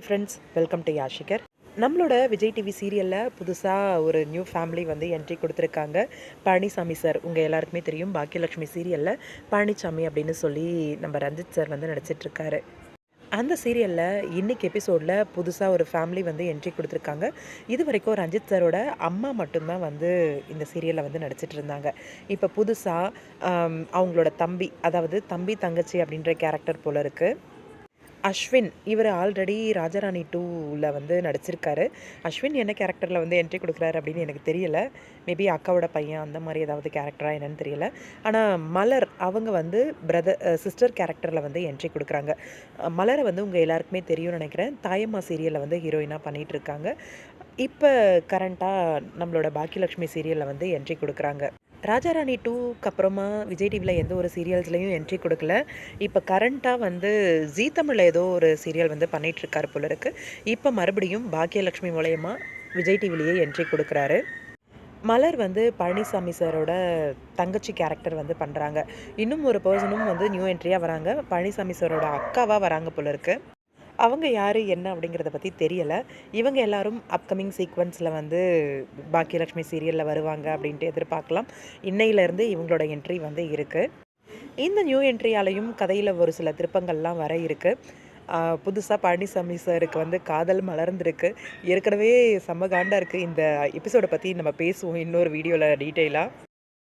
Hi friends, welcome to யாஷிகர். நம்மளோட Vijay TV சீரியலில் புதுசாக ஒரு நியூ ஃபேமிலி வந்து என்ட்ரி கொடுத்துருக்காங்க. பழனிசாமி சார் உங்கள் எல்லாருக்குமே தெரியும். பாக்கியலட்சுமி சீரியலில் பழனிசாமி அப்படின்னு சொல்லி நம்ம ரஞ்சித் சார் வந்து நடிச்சிட்ருக்காரு. அந்த சீரியலில் இன்னைக்கு எபிசோடில் புதுசாக ஒரு ஃபேமிலி வந்து என்ட்ரி கொடுத்துருக்காங்க. இது வரைக்கும் ரஞ்சித் சாரோட அம்மா மட்டும்தான் வந்து இந்த சீரியலில் வந்து நடிச்சிட்டு இருந்தாங்க. இப்போ புதுசாக அவங்களோட தம்பி, அதாவது தம்பி தங்கச்சி அப்படின்ற கேரக்டர் போல இருக்குது. அஸ்வின் இவர் ஆல்ரெடி ராஜராணி 2ல வந்து நடிச்சிருக்காரு. அஸ்வின் என்ன கேரக்டரில் வந்து என்ட்ரி கொடுக்குறாரு அப்படின்னு எனக்கு தெரியல. மேபி அக்காவோட பையன் அந்த மாதிரி ஏதாவது கேரக்டரா என்னன்னு தெரியல. ஆனால் மலர் அவங்க வந்து சிஸ்டர் கேரக்டரில் வந்து என்ட்ரி கொடுக்குறாங்க. மலரை வந்து உங்கள் எல்லாருக்குமே தெரியும்னு நினைக்கிறேன். தாயம்மா சீரியலில் வந்து ஹீரோயினாக பண்ணிகிட்டு இருக்காங்க. இப்போ கரண்ட்டாக நம்மளோட பாக்கியலட்சுமி சீரியலில் வந்து என்ட்ரி கொடுக்குறாங்க. ராஜாராணி 2க்கு அப்புறமா விஜய் டிவியில் எந்த ஒரு சீரியல்ஸ்லையும் என்ட்ரி கொடுக்கல. இப்போ கரண்ட்டாக வந்து ஜீ தமிழில் ஏதோ ஒரு சீரியல் வந்து பண்ணிகிட்ருக்காரு போல இருக்குது. இப்போ மறுபடியும் பாக்கியலட்சுமி மூலயமா விஜய் டிவிலேயே என்ட்ரி கொடுக்குறாரு. மலர் வந்து பழனிசாமி சாரோட தங்கச்சி கேரக்டர் வந்து பண்ணுறாங்க. இன்னும் ஒரு பர்சனும் வந்து நியூ என்ட்ரியாக வராங்க. பழனிசாமி சாரோட அக்காவாக வராங்க போல இருக்குது. அவங்க யார் என்ன அப்படிங்கிறத பற்றி தெரியலை. இவங்க எல்லாரும் அப்கமிங் சீக்வன்ஸில் வந்து பாக்கியலட்சுமி சீரியலில் வருவாங்க அப்படின்ட்டு எதிர்பார்க்கலாம். இன்னையிலேருந்து இவங்களோட என்ட்ரி வந்து இருக்குது. இந்த நியூ என்ட்ரியாலையும் கதையில் ஒரு சில திருப்பங்கள்லாம் வர இருக்குது. புதுசாக பழனிசாமி சாருக்கு வந்து காதல் மலர்ந்துருக்கு. ஏற்கனவே செம்ம காண்டாக இருக்குது. இந்த எபிசோடை பற்றி நம்ம பேசுவோம் இன்னொரு வீடியோவில் டீட்டெயிலாக.